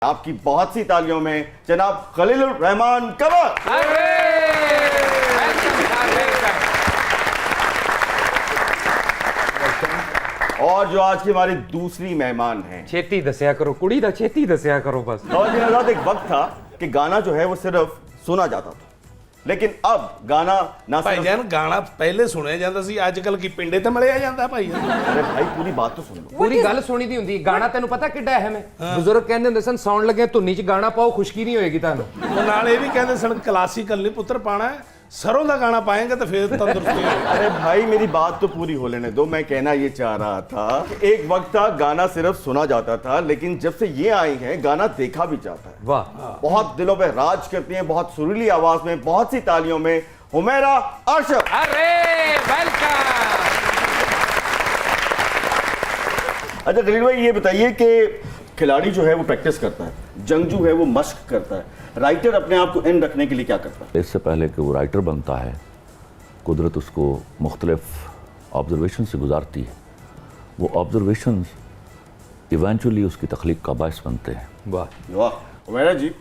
आपकी बहुत सी तालियों में जनाब खलीलुर रहमान कमर। और जो आज की हमारी दूसरी मेहमान हैं, छेती दसिया करो कुड़ी दा, छेती दसिया करो बस। और आजाद एक वक्त था कि गाना जो है वो सिर्फ सुना जाता था, लेकिन अब गाना ना ਭਾਈ ਜਾਨ ਗਾਣਾ ਪਹਿਲੇ ਸੁਣਿਆ ਜਾਂਦਾ ਸੀ, ਅੱਜ ਕੱਲ ਕੀ ਪਿੰਡੇ ਤੇ ਮਿਲਿਆ ਜਾਂਦਾ ਭਾਈ ਜਾਨ। अरे भाई पूरी बात तो सुन लो। ਪੂਰੀ ਗੱਲ ਸੁਣੀ ਦੀ ਹੁੰਦੀ। ਗਾਣਾ ਤੈਨੂੰ ਪਤਾ ਕਿੱਡਾ ਅਹਿਮ ਹੈ। ਬਜ਼ੁਰਗ ਕਹਿੰਦੇ ਹੁੰਦੇ ਸਨ ਸੌਣ ਲੱਗੇ ਧੁੰਨੀ 'ਚ ਗਾਣਾ ਪਾਓ ਖੁਸ਼ਕੀ ਨਹੀਂ ਹੋਏਗੀ ਤੁਹਾਨੂੰ। ਉਹ ਨਾਲ ਇਹ ਵੀ ਕਹਿੰਦੇ ਸਨ ਕਲਾਸੀਕਲ ਨਹੀਂ ਪੁੱਤਰ ਪਾਣਾ ਹੈ, ਸਰੋਂ ਦਾ ਗਾਣਾ ਪਾएंगे तो फिर तंदुरुस्ती होगी। अरे भाई मेरी बात तो पूरी हो लेने दो। मैं कहना ये चाह रहा था कि एक वक्त था गाना सिर्फ सुना जाता था, लेकिन जब से ये आई हैं गाना देखा भी जाता है। वाह, बहुत दिलों पे राज करती हैं, बहुत सुरीली आवाज में, बहुत सी तालियों में हुमैरा अरशद। अरे वेलकम। अच्छा खलील भाई ये बताइए कि खिलाड़ी जो है वो प्रैक्टिस करता है, जंगजू है वो मश्क करता है, राइटर अपने आप को इन रखने के लिए क्या करता है? इससे पहले कि वो राइटर बनता है, कुदरत उसको मुख्तलिफ ऑब्जर्वेशन से गुजारती है। वो ऑब्जर्वेशन इवेंचुअली उसकी तख्लीक का बायस बनते हैं। वाह वाह हुमैरा जी,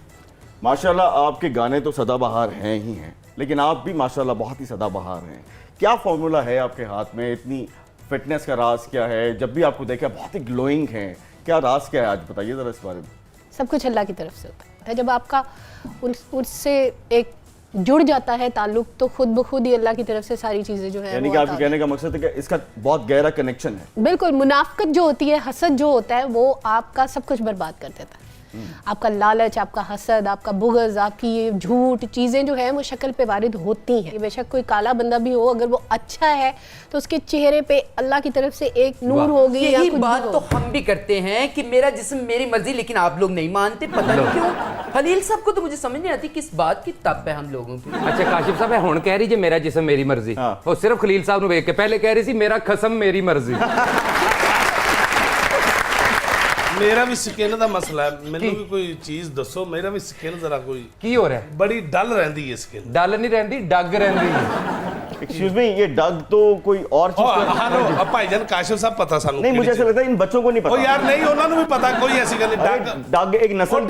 माशाल्लाह आपके गाने तो सदाबहार हैं ही हैं, लेकिन आप भी माशाल्लाह बहुत ही सदाबहार हैं। क्या फॉर्मूला है आपके हाथ में? इतनी फिटनेस का राज क्या है? जब भी आपको देखा बहुत ही ग्लोइंग हैं, क्या राज क्या है? आज बताइए ज़रा इस बारे में। सब कुछ अल्लाह की तरफ से होता है। जब आपका उससे एक जुड़ जाता है ताल्लुक, तो खुद ब खुद ही अल्लाह की तरफ से सारी चीज़ें जो है यानी कि आपके कहने का मकसद है कि इसका बहुत गहरा कनेक्शन है। बिल्कुल। मुनाफकत जो होती है, हसद जो होता है, वो आपका सब कुछ बर्बाद कर देता है। आपका लालच, आपका हसद, आपका बुग़्ज़, आपकी ये झूठ चीज़ें जो हैं वो शक्ल पे वारिद होती हैं। बेशक कोई काला बंदा भी हो, अगर वो अच्छा है तो उसके चेहरे पे अल्लाह की तरफ से एक नूर होगी। यही बात तो हम भी करते हैं कि मेरा जिस्म मेरी मर्जी, लेकिन आप लोग नहीं मानते, पता नहीं क्यों। खलील साहब को तो मुझे समझ नहीं आती किस बात की तप है हम लोगों की। अच्छा काशिफ साहब है हुण कह रही जे मेरा जिस्म मेरी मर्जी, वो सिर्फ खलील साहब ਨੂੰ ਵੇਖ ਕੇ पहले कह रही सी मेरा खसम मेरी मर्जी। मेरा भी स्किन ਦਾ ਮਸਲਾ ਹੈ, ਮੈਨੂੰ ਵੀ ਕੋਈ ਚੀਜ਼ ਦੱਸੋ। ਮੇਰਾ ਵੀ ਸਕਿਨ ਜ਼ਰਾ ਕੋਈ ਕੀ ਹੋ ਰਿਹਾ? ਬੜੀ ਡਲ ਰਹਿੰਦੀ ਹੈ ਸਕਿਨ। ਡਲ ਨਹੀਂ ਰਹਿੰਦੀ, ਡੱਗ ਰਹਿੰਦੀ ਹੈ। एक्सक्यूज मी, ये डग तो कोई और चीज का- हेलो ਭਾਈ ਜਾਨ, ਕਾਸ਼ਿਫ ਸਾਹਿਬ ਪਤਾ ਸਾਨੂੰ नहीं, मुझे ऐसा लगता है इन बच्चों को नहीं ਉਹ पता। ਯਾਰ ਨਹੀਂ, ਉਹਨਾਂ ਨੂੰ ਵੀ ਪਤਾ, ਕੋਈ ਐਸੀ ਗੱਲ ਨਹੀਂ। ਡੱਗ डग एक ਉਹ नस्ल।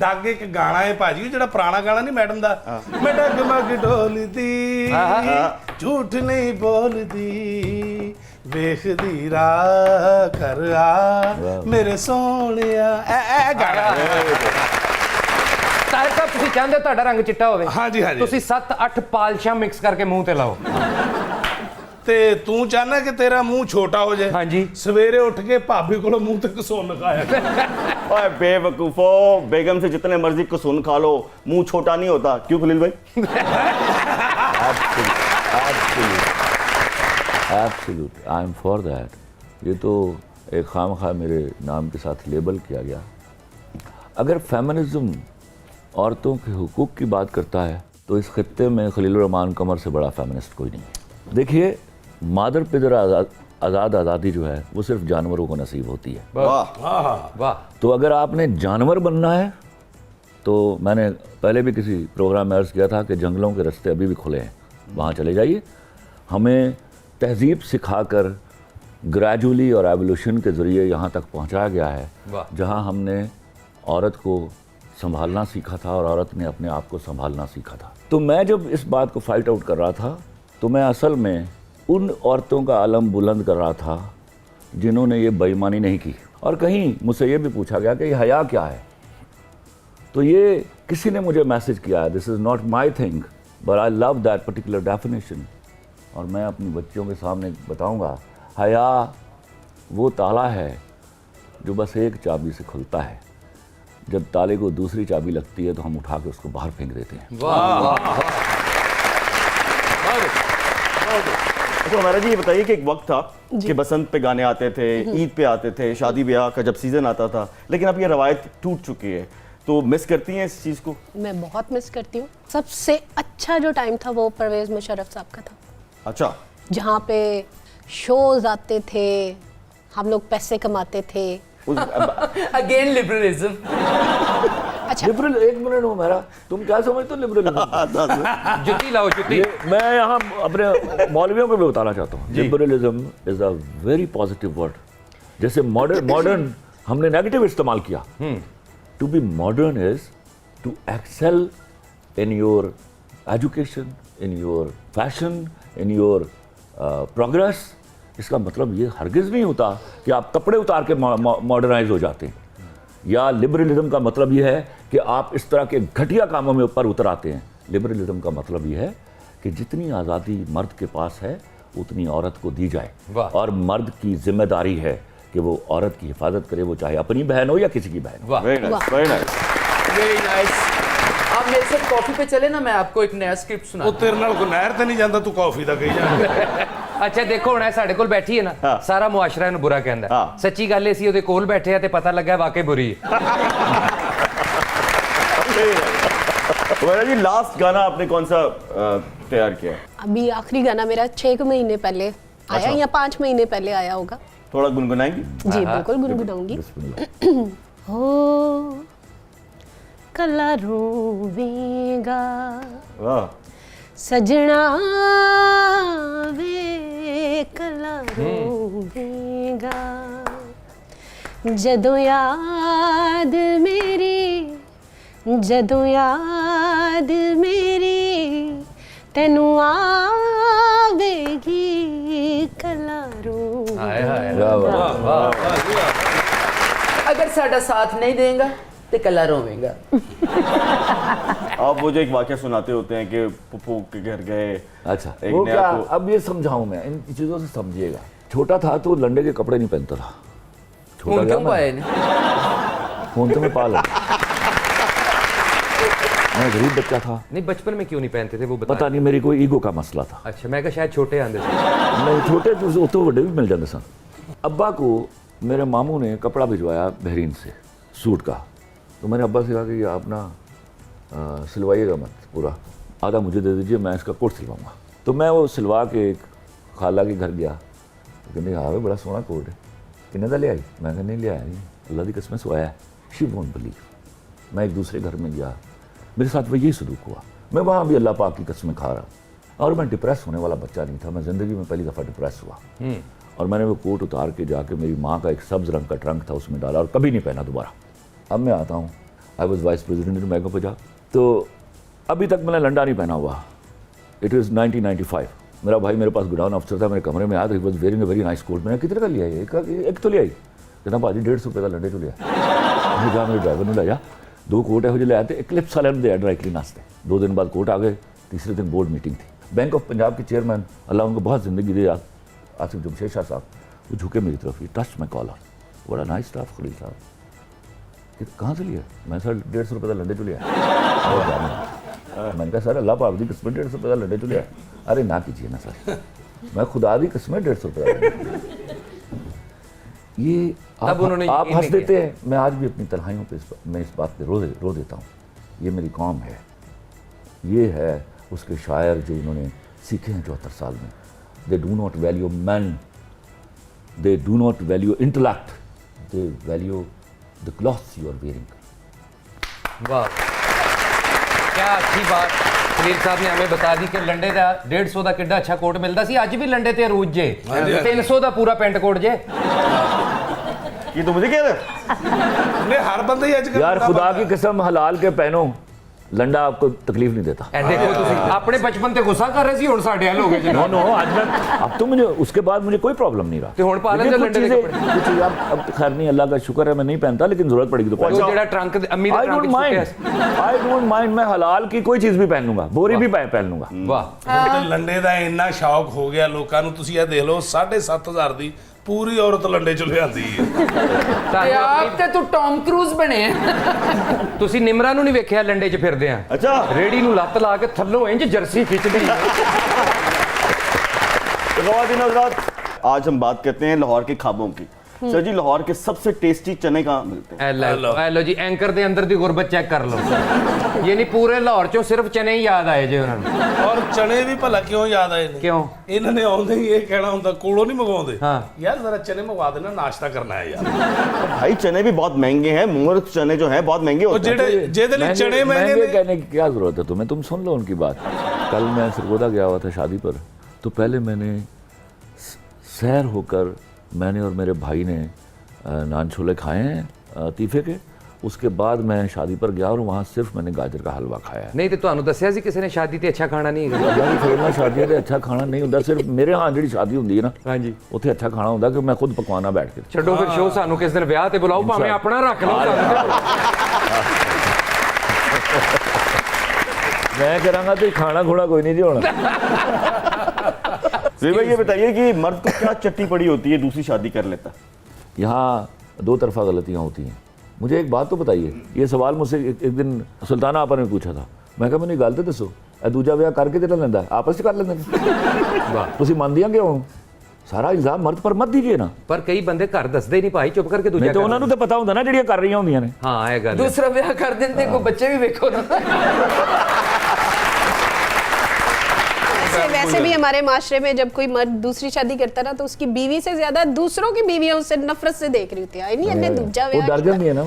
ਡੱਗ ਇੱਕ ਗਾਣਾ ਹੈ ਭਾਜੀ, ਜਿਹੜਾ ਪੁਰਾਣਾ ਗਾਣਾ ਨਹੀਂ ਮੈਡਮ ਦਾ, ਮੈਂ ਡੱਗ ਮੱਗ ਢੋਲਦੀ ਝੂਠ ਨਹੀਂ ਬੋਲਦੀ ਵੇਖਦੀ ਰਾਹ ਕਰ ਆ ਮੇਰੇ ਸੋਹਣਿਆ। ਇਹ ਗਾਣਾ ਤਾਹਿਰ ਸਾਹਿਬ ਤੁਸੀਂ ਚਾਹੁੰਦੇ ਹੋ ਤੁਹਾਡਾ ਰੰਗ ਚਿੱਟਾ ਹੋਵੇ? ਹਾਂਜੀ ਹਾਂਜੀ। ਤੁਸੀਂ 7-8 ਪਾਲਸ਼ਾਂ ਮਿਕਸ ਕਰਕੇ ਮੂੰਹ ਤੇ ਲਾਓ। ਤੇ ਤੂੰ ਚਾਹਨਾ ਕਿ ਤੇਰਾ ਮੂੰਹ ਛੋਟਾ ਹੋ ਜਾਏ? ਹਾਂਜੀ। ਸਵੇਰੇ ਉੱਠ ਕੇ ਭਾਬੀ ਕੋਲੋਂ ਮੂੰਹ ਤੇ ਕਸੁੰਨ ਖਾਇਆ। ओए बेवकूफो, बेगम से जितने मर्जी कुसुन खा लो, मुंह छोटा नहीं होता। क्यों खलील भाई? Absolute, I am for that. ये तो एक खामखा मेरे नाम के साथ लेबल किया गया। अगर फेमिनिज्म औरतों के हुकूक की बात करता है तो इस खित्ते में खलीलुर रहमान कमर से बड़ा फेमिनिस्ट कोई नहीं है। देखिए, मादर पिदर आज़ाद आज़ादी जो है वो सिर्फ जानवरों को नसीब होती है। वाह वाह। तो अगर आपने जानवर बनना है तो मैंने पहले भी किसी प्रोग्राम में अर्ज़ किया था कि जंगलों के रास्ते अभी भी खुले हैं, वहाँ चले जाइए। हमें तहजीब सिखाकर ग्रेजुअली और एवोल्यूशन के ज़रिए यहाँ तक पहुँचाया गया है, जहाँ हमने औरत को संभालना सीखा था और औरत ने अपने आप को संभालना सीखा था। तो मैं जब इस बात को फाइट आउट कर रहा था तो मैं असल में उन औरतों का आलम बुलंद कर रहा था जिन्होंने ये बेईमानी नहीं की। और कहीं मुझसे ये भी पूछा गया कि ये हया क्या है, तो ये किसी ने मुझे मैसेज किया है, this is not my thing but I love that particular definition. और मैं अपनी बच्चियों के सामने बताऊंगा, हया वो ताला है जो बस एक चाबी से खुलता है, जब ताले को दूसरी चाबी लगती है तो हम उठा के उसको बाहर फेंक देते हैं। तो हमारा जी ये बताइए कि एक वक्त था कि बसंत पे गाने आते थे, ईद पे आते थे, शादी ब्याह का जब सीजन आता था, लेकिन अब ये रवायत टूट चुकी है, तो मिस करती हैं इस चीज़ को? मैं बहुत मिस करती हूँ। सबसे अच्छा जो टाइम था वो परवेज़ मुशर्रफ साहब का था। अच्छा। जहाँ पे शोज आते थे, हम लोग पैसे कमाते थे। Again liberalism. अच्छा, लिबरल, एक मिनट हो मेरा, तुम क्या समझते हो लिबरलिज्म? जुती लाओ जुती। मैं यहाँ अपने मौलवियों को भी बताना चाहता हूँ, liberalism is a very positive word. जैसे मॉडर्न हमने नेगेटिव इस्तेमाल किया To be modern is to excel in your education, in your fashion, in your progress. इसका मतलब ये हरगिज़ नहीं होता कि आप कपड़े उतार के मॉडर्नाइज हो जाते हैं, या लिबरलिज्म का मतलब ये है कि आप इस तरह के घटिया कामों में ऊपर उतर आते हैं। लिबरलिज्म का मतलब ये है कि जितनी आज़ादी मर्द के पास है उतनी औरत को दी जाए, और मर्द की जिम्मेदारी है कि वो औरत की हिफाजत करे, वो चाहे अपनी बहन हो या किसी की बहन हो। Very nice, very nice. Very nice. आप मेरे साथ कॉफी पे चले ना, मैं आपको एक नया स्क्रिप्ट सुना। ਉਹ ਤੇਰੇ ਨਾਲ ਕੋਈ ਨਹਿਰ ਤੇ ਨਹੀਂ ਜਾਂਦਾ, ਤੂੰ ਕਾਫੀ ਦਾ ਕਹੀ ਜਾਂਦਾ। ਅੱਛਾ ਦੇਖੋ ਹੁਣ ਇਹ ਸਾਡੇ ਕੋਲ ਬੈਠੀ ਹੈ ਨਾ, ਸਾਰਾ ਮੁਆਸ਼ਰਾ ਇਹਨੂੰ ਬੁਰਾ ਕਹਿੰਦਾ। ਹਾਂ। ਸੱਚੀ ਗੱਲ ਇਹ ਸੀ ਉਹਦੇ ਕੋਲ ਬੈਠੇ ਆ ਤੇ ਪਤਾ ਲੱਗਾ ਵਾਕਈ ਬੁਰੀ ਹੈ। वैरा जी, लास्ट गाना आपने कौन सा तैयार किया? अभी आखिरी गाना मेरा 6 महीने पहले आया या 5 महीने पहले आया होगा। थोड़ा गुनगुनाएंगी? जी बिल्कुल गुनगुनाऊंगी। हो कला रोवेगा वाह, सजना वे कला रोवेगा, जदों याद मेरी, जदों याद मेरी तेनू आवेगी कला रोवेगा। अगर साडा साथ नहीं देगा तो कला रोवेगा। आप मुझे एक वाकया सुनाते होते हैं कि पप्पू के घर गए। अच्छा, एक वो नया क्या, को- अब ये समझाऊं मैं, इन चीज़ों से समझिएगा। छोटा था तो लंडे के कपड़े नहीं पहनता था। छोटा फोन क्या क्यों मैं- पाए ने? फोन तो मैं पा लूं। मैं गरीब बच्चा था, नहीं बचपन में क्यों नहीं पहनते थे वो बता। पता नहीं, मेरी कोई ईगो का मसला था। अच्छा मैं कहा शायद छोटे आंदे थे। नहीं, छोटे तो बड़े भी मिल जाते सन। अब्बा को मेरे मामू ने कपड़ा भिजवाया बहरीन से, सूट का। तो मैंने अब्बा से कहा कि आप ना सिलवाइएगा मत, पूरा आधा मुझे दे दीजिए, मैं इसका कोट सिलवाऊंगा। तो मैं वो सिलवा के एक खाला के घर गया, तो कहते हाँ भाई बड़ा सोहना कोट है, किन्ने का ले आई? मैं नहीं ले आया, अल्लाह की कसम सुआया है। She won't believe. मैं एक दूसरे घर में गया, मेरे साथ वही सलूक हुआ। मैं वहाँ भी अल्लाह पाक की कसमें खा रहा, और मैं डिप्रेस होने वाला बच्चा नहीं था। मैं ज़िंदगी में पहली दफ़ा डिप्रेस हुआ, और मैंने वो कोट उतार के जाके मेरी माँ का एक सब्ज़ रंग का ट्रंक था उसमें डाला, और कभी नहीं पहना दोबारा। अब मैं आता हूँ, I was vice president in Mago Punjab, तो अभी तक मैंने लंडा नहीं पहना हुआ। It is 1995। मेरा भाई मेरे पास गोडाउन अफसर था, मेरे कमरे में आया, तो he was wearing a very nice quote. मैंने कितने का लिया है? एक तो ले आई। कहना भाजी 150 रुपये का लंडे चो लिया। मैं जा, मेरे ड्राइवर ने ले जा, 2 कोट ਇਹੋ ਜਿਹੇ ले आए थे, इक्लिप्स वाले ने दिया ड्राई क्लीन वास्ते। 2 दिन बाद कोट आ गए, तीसरे दिन बोर्ड मीटिंग थी। बैंक ऑफ पंजाब के चेयरमैन, अल्लाह उनको बहुत ज़िंदगी दे, आसिफ जमशेद शाह साहब, वो झुके मेरी तरफ, ही टच माई कॉलर, बड़ा नाइस स्टाफ खलील साहब, कि कहाँ से लिया? मैं सर 150 रुपये का लंडे चो लिया। मैंने कहा सर अल्लाह पाक दी कसम 150 रुपये का लंडे चो लिया। अरे ना कीजिए ना सर, मैं खुदा दी कसम 150 रुपये का। ये तब उन्होंने आप यकीन हंस नहीं देते हैं, मैं आज भी अपनी तन्हाइयों पे मैं इस बात पे रो देता हूँ। ये मेरी कौम है, ये है उसके शायर जो इन्होंने सीखे हैं 74 साल में। They do not value man, they do not value intellect, they value the clothes you are wearing. वाह क्या अच्छी बात खलील साहब ने हमें बता दी कि लंडे का 150 का किड्डा अच्छा कोट मिलता सी। अज भी लंडे ते अरूज जे 300 का पूरा पेंट कोट जे। ये तो मुझे कह रहे ने हर बंदे ही अजकल यार खुदा की कसम हलाल के पहनो, लंडा आपको तकलीफ नहीं देता। ए देखो तुसी अपने बचपन ते गुस्सा कर रहे सी, हुण साडे हाल हो गए नो नो, आज मैं अब तो मुझे उसके बाद मुझे कोई प्रॉब्लम नहीं रहा। ते हुण पा लें लेकिन जो कुछ लंडे दे चीज़ें- कुछ चीज़ें अब खैर नहीं, अल्लाह का शुक्र है मैं नहीं पहनता, लेकिन जरूरत पड़ेगी तो जो पहनूंगा। जेड़ा ट्रंक अम्मी दे आई trunk don't mind, I don't mind, मैं हलाल की कोई चीज़ भी पहन लूंगा, बोरी भी पहन लूंगा। वाह ਤੇ ਲੰਡੇ ਦਾ ਇੰਨਾ ਸ਼ੌਕ ਹੋ ਗਿਆ ਲੋਕਾਂ ਨੂੰ, ਤੁਸੀਂ ਇਹ ਦੇਖ ਲਓ 7,500 ਦੀ ਪੂਰੀ ਔਰਤ ਲੰਡੇ ਚ ਲਿਆਂਦੀ ਹੈ। ਤੇ ਆਪ ਤੇ ਤੂੰ ਟੌਮ ਕਰੂਜ਼ ਬਣੇ ਆ। ਤੁਸੀਂ ਨਿਮਰਾ ਨੂੰ ਨਹੀਂ ਵੇਖਿਆ ਲੰਡੇ 'ਚ ਫਿਰਦੇ ਆ? अच्छा, ਰੇੜੀ ਨੂੰ ਲੱਤ ਲਾ ਕੇ ਥੱਲੋਂ ਇੰਜ ਜਰਸੀ ਖਿੱਚਦੀ। तो ख़वातीन हज़रात, आज हम बात करते हैं लाहौर के खाबों की। सर जी, लाहौर के सबसे टेस्टी चने कहाँ मिलते हैं? ਐ ਲੋ ਜੀ ਐਂਕਰ ਦੇ ਅੰਦਰ ਦੀ ਗੁਰਬਤ ਚੈੱਕ ਕਰ ਲਓ। ਇਹ ਨਹੀਂ ਪੂਰੇ ਲਾਹੌਰ 'ਚੋਂ ਸਿਰਫ ਚਨੇ ਹੀ ਯਾਦ ਆਏ ਜੇ ਉਹਨਾਂ ਨੂੰ। ਔਰ ਚਨੇ ਵੀ ਭਲਾ ਕਿਉਂ ਯਾਦ ਆਏ ਨੇ? ਕਿਉਂ? ਇਹਨਾਂ ਨੇ ਆਉਂਦੇ ਹੀ ਇਹ ਕਹਿਣਾ ਹੁੰਦਾ, ਕੋਲੋਂ ਨਹੀਂ ਮੰਗਵਾਉਂਦੇ ਹਾਂ। ਯਾਰ ਜ਼ਰਾ ਚਨੇ ਮੰਗਵਾ ਦੇਣਾ, ਨਾਸ਼ਤਾ करना है यार। भाई चने भी बहुत महंगे हैं, मुंगरत चने जो हैं बहुत महंगे ਉਹ होते हैं। ਜਿਹੜੇ ਜਿਹਦੇ ਲਈ ਚने महंगे ने, कहने की क्या जरूरत है तुम्हें, तुम सुन लो उनकी बात। कल मैं सरगोदा गया हुआ था शादी पर, तो पहले मैंने सैर होकर मैंने और मेरे भाई ने नान छोले खाए हैं तीफे के, उसके बाद मैं शादी पर गया और वहाँ सिर्फ मैंने गाजर का हलवा खाया। नहीं तो ਤੁਹਾਨੂੰ ਦੱਸਿਆ ਸੀ ਕਿਸੇ ਨੇ ਸ਼ਾਦੀ ਤੇ ਅੱਛਾ ਖਾਣਾ ਨਹੀਂ ਹੈਗਾ। अल्लाह की खैर नाल शादियां ते अच्छा खाना नहीं होंदा, सिर्फ मेरे यहाँ जिहड़ी शादी हुंदी है ना ਹਾਂਜੀ उत्थे अच्छा खाना होंदा कि मैं खुद पकवाना बैठ के। ਛੱਡੋ ਫਿਰ ਸ਼ੋਅ ਸਾਨੂੰ ਕਿਸ ਦਿਨ ਵਿਆਹ ਤੇ ਬੁਲਾਓ ਭਾਵੇਂ ਆਪਣਾ ਰੱਖ ਲਓ ਸਾਨੂੰ। मैं करांगा तो खाना खुना कोई नहीं जी होना। सुहेल भाई ये बताइए कि मर्द को क्या चट्टी पड़ी होती है दूसरी शादी कर लेता? यहाँ दो तरफा गलतियाँ होती हैं। मुझे एक बात तो बताइए, ये सवाल मुझसे एक दिन सुल्ताना आपा ने पूछा था, मैं कहा मैंने गल तो दसो दूजा विआह करके तो लेंदा आपस च कर लेंदे तुसीं मंनदियां क्यों? सारा इल्जाम मर्द पर मत दीजिए ना। ਪਰ ਕਈ ਬੰਦੇ ਘਰ ਦੱਸਦੇ ਹੀ ਨਹੀਂ ਭਾਈ, ਚੁੱਪ ਕਰਕੇ ਦੂਜਾ नहीं तो उन्होंने तो पता होंदा ना ਜਿਹੜੀਆਂ कर रही होंदियां ने। ਹਾਂ ਇਹ ਗੱਲ ਹੈ। दूसरा ब्याह कर देते को बच्चे भी देखो ना। वैसे भी हमारे माशरे में जब कोई मर्द दूसरी शादी करता ना तो उसकी बीवी से ज्यादा दूसरों की बीवियां उससे नफरत से देख रही होती है। नहीं अन्ने दूजा वो डर जाती है ना।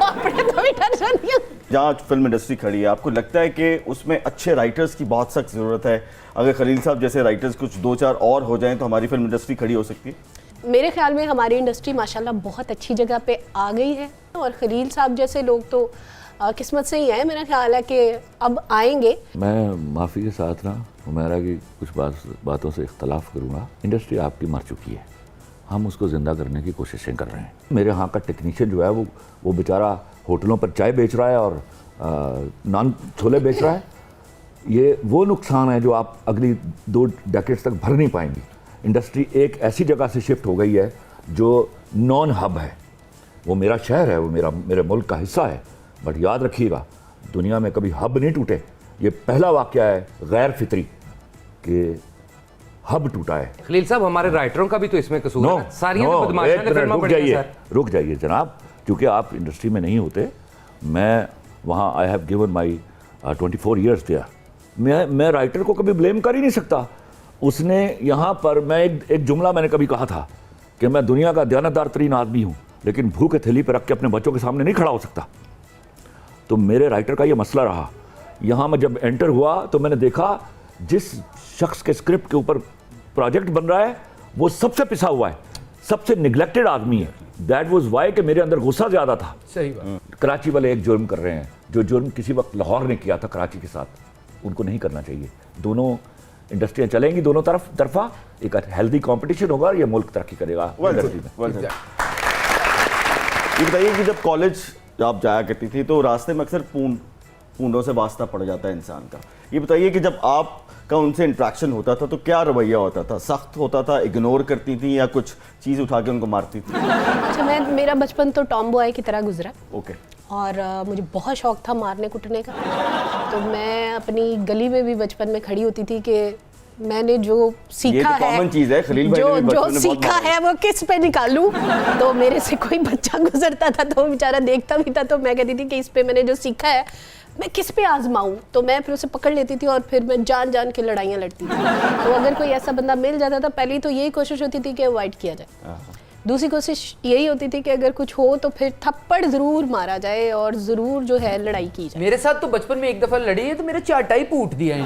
अपने तो भी डर जाती है। जहाँ फिल्म इंडस्ट्री खड़ी है, आपको लगता है कि उसमें अच्छे राइटर्स की बहुत सख्त ज़रूरत है? अगर खलील साहब जैसे राइटर्स कुछ 2-4 और हो जाएं तो हमारी फिल्म इंडस्ट्री खड़ी हो सकती है? मेरे ख्याल में हमारी इंडस्ट्री माशाल्लाह बहुत अच्छी जगह पे आ गई है और खलील साहब जैसे लोग तो किस्मत से ही है। मेरा ख्याल है कि अब आएंगे। मैं माफ़ी के साथ ना हुमैरा की कुछ बातों से इख्तलाफ करूँगा। इंडस्ट्री आपकी मर चुकी है, हम उसको ज़िंदा करने की कोशिशें कर रहे हैं। मेरे यहाँ का टेक्नीशियन जो है वो बेचारा होटलों पर चाय बेच रहा है और नान छोले बेच रहा है। ये वो नुकसान है जो आप अगली 2 डेकेड्स तक भर नहीं पाएंगी। इंडस्ट्री एक ऐसी जगह से शिफ्ट हो गई है जो नॉन हब है। वो मेरा शहर है, वो मेरे मुल्क का हिस्सा है, बट याद रखिएगा दुनिया में कभी हब नहीं टूटे। ये पहला वाक़या है गैर फितरी कि हब टूटा है। खलील साहब हमारे राइटरों का भी तो इसमें कसूर है ना। सारियां तो बदमाशियां ने फिल्मां बनी हैं सर। रुक जाइए जनाब, क्योंकि आप इंडस्ट्री में नहीं होते। मैं वहाँ I have given my 24 years there. मैं राइटर को कभी ब्लेम कर ही नहीं सकता। उसने यहाँ पर मैं एक जुमला मैंने कभी कहा था कि मैं दुनिया का दयानतदार तरीन आदमी हूँ, लेकिन भूखे थैली पर रख के अपने बच्चों के सामने नहीं खड़ा हो सकता। तो मेरे राइटर का ये मसला रहा। यहाँ मैं जब एंटर हुआ तो मैंने देखा जिस शख्स के स्क्रिप्ट के ऊपर प्रोजेक्ट बन रहा है वो सबसे पिसा हुआ है, सबसे निगलेक्टेड आदमी है। दैट वाज वाई कि मेरे अंदर गुस्सा ज़्यादा था। सही बात। कराची वाले एक जुर्म कर रहे हैं जो जुर्म किसी वक्त लाहौर ने किया था कराची के साथ, उनको नहीं करना चाहिए। दोनों इंडस्ट्रियाँ चलेंगी दोनों तरफा, एक हेल्दी कंपटीशन होगा और ये मुल्क तरक्की करेगा। इंडस्ट्री में ये बताइए कि जब कॉलेज आप जाया करती थी तो रास्ते में अक्सर पूंडों से वास्ता पड़ जाता है इंसान का। ये बताइए कि जब आपका उनसे इंट्रैक्शन होता था तो क्या रवैया होता था? सख्त होता था, इग्नोर करती थी या कुछ चीज़ उठा के उनको मारती थी? अच्छा, मेरा बचपन तो टॉम बॉय की तरह गुजरा ओके। और मुझे बहुत शौक था मारने कुटने का। तो मैं अपनी गली में भी बचपन में खड़ी होती थी कि मैंने जो सीखा तो है, कॉमन चीज़ है, खलील भाई ने भी जो बचपन में बहुत सीखा मारा है वो किस पे निकालूं। तो मेरे से कोई बच्चा गुजरता था तो बेचारा देखता भी था, तो मैं कहती थी कि इस पे मैंने जो सीखा है मैं किस पे आजमाऊं। तो मैं फिर उसे पकड़ लेती थी और फिर मैं जान के लड़ाइयाँ लड़ती थी। तो अगर कोई ऐसा बंदा मिल जाता था, पहली तो यही कोशिश होती थी कि अवॉइड किया जाए। दूसरी कोशिश यही होती थी कि अगर कुछ हो तो फिर थप्पड़ जरूर मारा जाए और जरूर जो है लड़ाई की जाए। मेरे साथ तो बचपन में एक दफा लड़ी है तो मेरा चाटा ही फूट दिया है।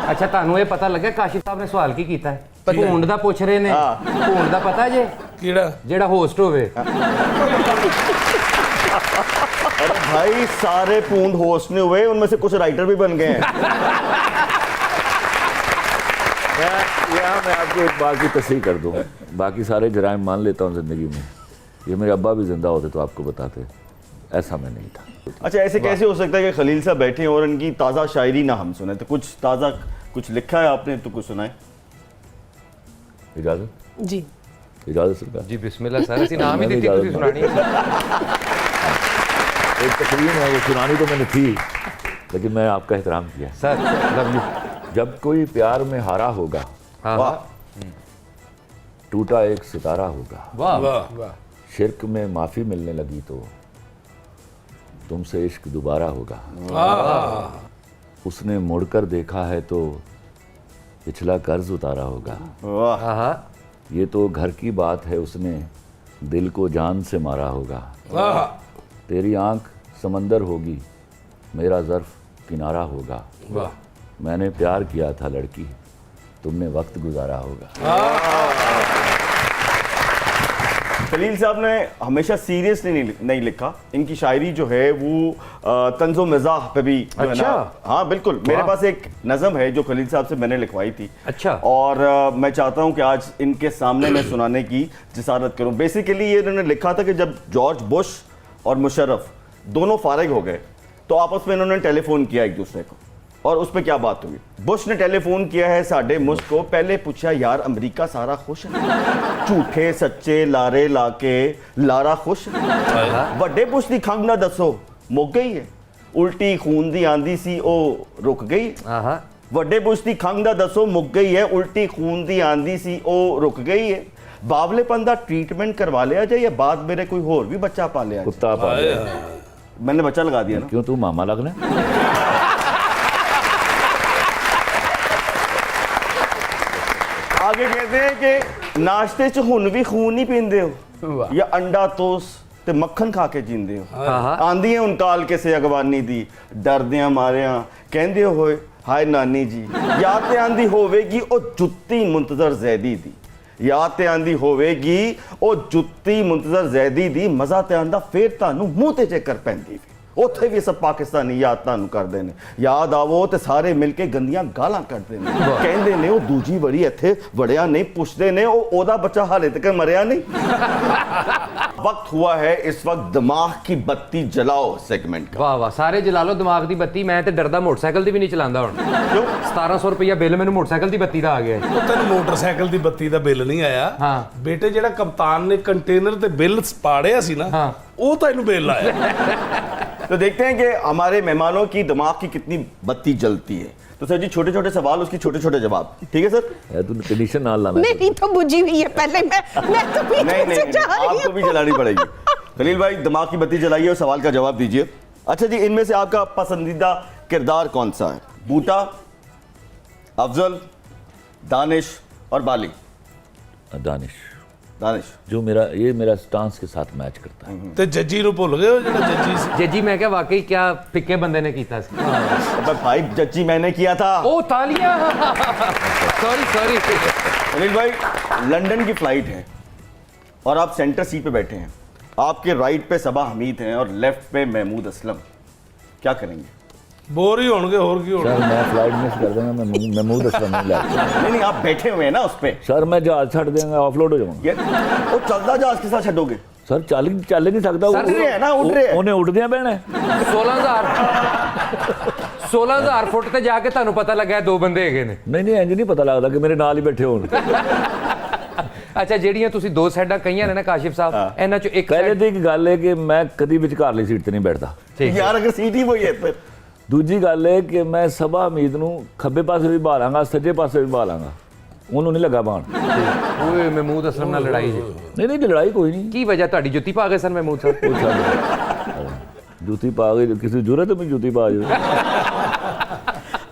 अच्छा ਤੁਹਾਨੂੰ ਇਹ ਪਤਾ ਲੱਗਾ ਕਾਸ਼ਿਫ ਸਾਹਿਬ ਨੇ ਸਵਾਲ ਕੀ ਕੀਤਾ ਹੈ? ਭੂੰਡ ਦਾ ਪੁੱਛ ਰਹੇ ਨੇ। ਭੂੰਡ ਦਾ ਪਤਾ ਜੇ ਕਿਹੜਾ? ਜਿਹੜਾ ਹੋਸਟ ਹੋਵੇ। अरे भाई सारे पूंड होस्ट ने हुए, उनमें से कुछ राइटर भी बन गए हैं। यहाँ मैं आपको एक बात की तस्दीक कर दूँ, बाकी सारे जराइम मान लेता हूँ ज़िंदगी में। ये मेरे अब्बा भी जिंदा होते तो आपको बताते, ऐसा मैं नहीं था। अच्छा, ऐसे कैसे हो सकता है कि खलील साहब बैठे हैं और इनकी ताज़ा शायरी ना हम सुने? तो कुछ ताज़ा कुछ लिखा है आपने तो कुछ सुनाए। इजाज़त? जी इजाज़त सरकार। जी बिस्मिल्लाह सर, ਅਸੀਂ ਨਾਮ ਹੀ ਦਿੱਤੀ ਤੁਸੀਂ ਸੁਣਾਣੀ है। एक तकरीर है वो सुनानी तो मैंने थी, लेकिन मैं आपका एहतराम किया। Sir love you. जब कोई प्यार में हारा होगा, हाँ टूटा एक सितारा होगा, वाह वाह शिर्क में माफ़ी मिलने लगी तो तुमसे इश्क दोबारा होगा। उसने मुड़कर देखा है तो पिछला कर्ज उतारा होगा। वाह। हाँ ये तो घर की बात है, उसने दिल को जान से मारा होगा। वाह तेरी आंख समंदर होगी, मेरा ज़र्फ किनारा होगा। वाह मैंने प्यार किया था लड़की, तुमने वक्त गुजारा होगा। खलील साहब ने हमेशा सीरियस नहीं लिखा, इनकी शायरी जो है वो तंज़ो मिज़ाह पे भी जो है ना, अच्छा। हाँ बिल्कुल। मेरे पास एक नज़म है जो खलील साहब से मैंने लिखवाई थी। अच्छा। और मैं चाहता हूँ कि आज इनके सामने मैं सुनाने की जिसारत करूँ। बेसिकली ये इन्होंने लिखा था कि जब जॉर्ज बुश और मुशर्रफ दोनों फारिग हो गए तो आपस में इन्होंने टेलीफोन किया एक दूसरे को, और उस पर क्या बात हुई। बुश ने टेलीफोन किया है साडे मुश्क को, पहले पूछा यार अमेरिका सारा खुश है, झूठे सच्चे लारे लाके लारा खुश है, वड्डे बुश दी खंग ना दसो मुक गई है, उल्टी खून दी आंदी सी ओ रुक गई, वड्डे बुश दी खंग ना दसो मुक गई है, उल्टी खून दी आंदी सी ओ रुक गई है, बावलेपन दा ट्रीटमेंट करवा लिया जाए या बाद मेरे कोई होर भी बच्चा पा लिया। कुत्ता पा लिया। मैंने बच्चा लगा दिया ना। क्यों तू मामा लगना? आगे कहते हैं कि नाश्ते च हुन भी खून ही पींदे हो या अंडा टोस्ट ते मक्खन खा के जींदे हो, आंदी है उन काल के से अगवानी दी, डरदियां मारियां कहंदे होए हाय नानी जी, या ते आंदी होवेगी ओ जुत्ती मुंतजर जैदी दी, या ते आंदी होवेगी ओ जुत्ती मुंतजर जैदी दी, मजा ते आंदा फिर तानू मुंह ते चेकर पैंदी वी, उत्थे भी सब पाकिस्तानी याद तानू करदे ने, याद आवो ते सारे मिलके गंदियां गालां कढदे ने, कहंदे ने ओ दूजी बड़ी इत्थे वड़िया नहीं, पुछदे ने ओदा बच्चा हाले तक मरिया नहीं। वक्त हुआ है इस वक्त दिमाग की बत्ती जलाओ सेगमेंट का। वाह वाह, सारे जला लो दिमाग दी बत्ती। मैं ते डरदा मोटरसाइकिल दी भी नहीं चलांदा हुण। क्यों? 1700 रुपया बिल मैनू मोटरसाइकिल दी बत्ती दा आ गया। ਉਹ ਤੈਨੂੰ ਮੋਟਰਸਾਈਕਲ ਦੀ ਬੱਤੀ ਦਾ ਬਿੱਲ ਨਹੀਂ ਆਇਆ ਹਾਂ। ਬੇਟੇ ਜਿਹੜਾ ਕਪਤਾਨ ਨੇ ਕੰਟੇਨਰ ਤੇ ਬਿੱਲ ਪਾੜਿਆ ਸੀ ਨਾ ਹਾਂ। ਉਹ ਤੈਨੂੰ ਬਿੱਲ ਆਇਆ। तो देखते हैं कि हमारे मेहमानों की दिमाग की कितनी बत्ती जलती है। तो सर जी छोटे छोटे सवाल, उसकी छोटे छोटे जवाब, ठीक है सर? यार तू कंडीशन ना लाना। मेरी तो बुझी हुई है पहले, मैं तो पीछे नहीं से जा रही आपको हूँ। भी जलानी पड़ेगी। खलील भाई दिमाग की बत्ती जलाइए और सवाल का जवाब दीजिए। अच्छा जी, इनमें से आपका पसंदीदा किरदार कौन सा है? बूटा, अफजल, दानिश और बाली? दानिश। दानिश जो मेरा स्टांस के साथ मैच करता है। ਤੇ ਜੱਜੀ ਨੂੰ ਭੁੱਲ ਗਏ ਹੋ ਜਿਹੜਾ ਜੱਜੀ ਸੀ। जजी मैं क्या वाकई क्या फिक्के बंदे ने कीता सी। अबे भाई जज्जी मैंने किया था। ओ तालियां। सॉरी खलील भाई लंदन की फ्लाइट है और आप सेंटर सीट पे बैठे हैं, आपके राइट पे सबा हमीद हैं और लेफ्ट पे महमूद असलम, क्या करेंगे? ਬੋਰ ਹੀ ਹੋਣਗੇ ਹੋਰ ਕੀ ਹੋਣਾ। सर मैं फ्लाइट मिस कर दूंगा, मैं महमूद असलम नहीं लाया। नहीं आप बैठे हुए हैं ना उस पे। सर मैं जहाज छड़ देंगे, ऑफलोड हो जाऊंगा। ये वो चलता जहाज के साथ छड़ोगे? सर चल नहीं सकता। उड़ रहे हैं ना, उड़ रहे हैं। उन्हें उड़दियां पैना। 16,000 फुट ਤੇ ਜਾ ਕੇ ਤੁਹਾਨੂੰ ਪਤਾ ਲੱਗਾ ਦੋ ਬੰਦੇ ਹੈਗੇ ਨੇ। नहीं इंज नहीं पता लगता कि मेरे नाल ही बैठे होण। ਅੱਛਾ, ਜਿਹੜੀਆਂ ਤੁਸੀਂ ਦੋ ਸਾਈਡਾਂ ਕਹੀਆਂ ਨੇ ਨਾ ਕਾਸ਼ਿਫ ਸਾਹਿਬ, ਇਹਨਾਂ ਚੋਂ ਇੱਕ पहले तो एक गल है कि मैं कभी विचकारली सीट ते नहीं बैठता। यार अगर सीट ही वही है फिर। दूजी गल है कि मैं सबा हमीद नूं खब्बे पासे भी बहा लांगा, सज्जे पासे भी बहा लांगा, ਉਹਨੂੰ ਨਹੀਂ ਲੱਗਾ ਬਾਣ। ਓਏ ਮਹਿਮੂਦ ਅਸਲਮ ਨਾਲ ਲੜਾਈ ਜੀ? ਨਹੀਂ ਲੜਾਈ ਕੋਈ ਨਹੀਂ। ਕੀ ਵਜ੍ਹਾ? ਤੁਹਾਡੀ ਜੁੱਤੀ ਪਾ ਗਏ ਸਨ ਮਹਿਮੂਦ ਸਾਹਿਬ? जूती पा गई, किसी जरूरत है मैं जूती पा जाऊँ।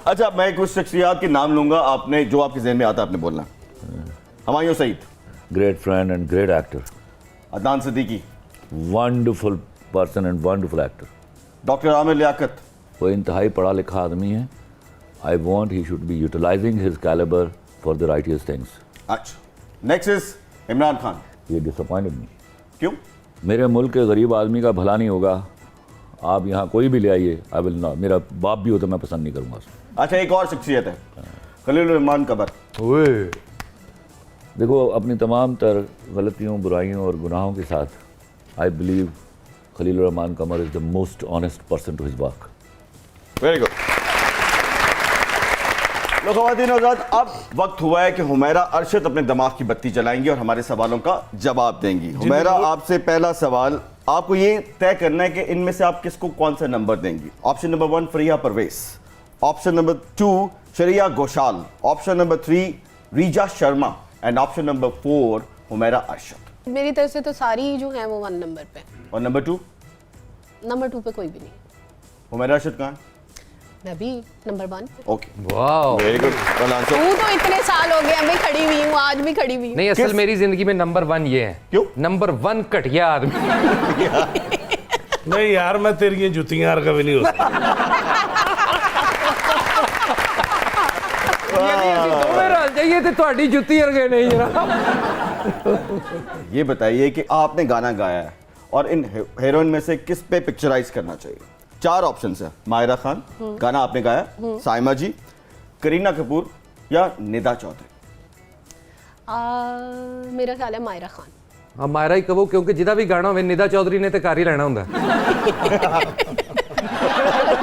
अच्छा मैं कुछ शख्सियात के नाम लूंगा, आपने जो आपके ज़हन में आता है आपने बोलना। Humayun Saeed, great friend and great actor. Adnan Siddiqui, wonderful person and wonderful actor. Doctor Aamir Liaquat, वो इंतहाई पढ़ा लिखा आदमी है। I want he should be utilising his calibre for the righteous things. अच्छा नेक्स्ट इज इमरान खान। ये डिसअपॉइंटेड मी। क्यों? मेरे मुल्क के गरीब आदमी का भला नहीं होगा, आप यहाँ कोई भी ले आइए, आई विल नॉट। मेरा बाप भी हो तो मैं पसंद नहीं करूँगा उसको। अच्छा एक और शख्सियत है, खलील रहमान कबर। ओए देखो अपनी तमाम तर गलतियों, बुराइयों और गुनाहों के साथ I believe Khalil Rehman Qamar is the most honest person to his work. Very good. लो ख़वातीन और हज़रात, अब वक्त हुआ है कि हुमैरा अरशद अपने दिमाग की बत्ती जलाएंगी और हमारे सवालों का जवाब देंगी। हुमैरा आपसे पहला सवाल, आपको ये तय करना है कि इनमें से आप किसको कौन सा नंबर देंगी। Option number 1 Fariya Parvez, option number 2 Shariya Ghoshal, option number 3 Reeza Sharma and option number 4 Humaira Arshad. मेरी तरफ से तो सारी जो है वो 1 नंबर पे। और नंबर 2? नंबर 2 पे कोई भी नहीं। हुमैरा अरशद कहाँ? मैं भी नंबर 1 पे। Okay wow, very good. Well answer. तू तो इतने साल हो गए, मैं खड़ी हुई हूँ, आज भी खड़ी हुई हूँ। नहीं असल मेरी जिंदगी में नंबर 1 ये है। क्यों? नंबर 1 घटिया आदमी। ਨਹੀਂ ਯਾਰ ਮੈਂ ਤੇਰੀਆਂ ਜੁੱਤੀਆਂ ਵਰਗਾ ਵੀ ਨਹੀਂ ਹੋ ਸਕਦਾ। ਯਾਨੀ ਅਸੀਂ ਦੋਵੇਂ ਰਲ ਜਾਈਏ ਤੇ ਤੁਹਾਡੀ ਜੁੱਤੀ ਵਰਗੇ ਨਹੀਂ ਜਰਾ। ये बताइए कि आपने गाना गाया है और इन हीरोइन में से किस पे पिक्चराइज करना चाहिए? 4 ऑप्शंस है। मायरा खान गाना आपने गाया, साइमा जी, करीना कपूर या निदा चौधरी? मेरा ख्याल है मायरा खान। हाँ मायरा ही कहो, क्योंकि जिदा भी गाना होवे निदा चौधरी ने तो कर ही लेना हुंदा।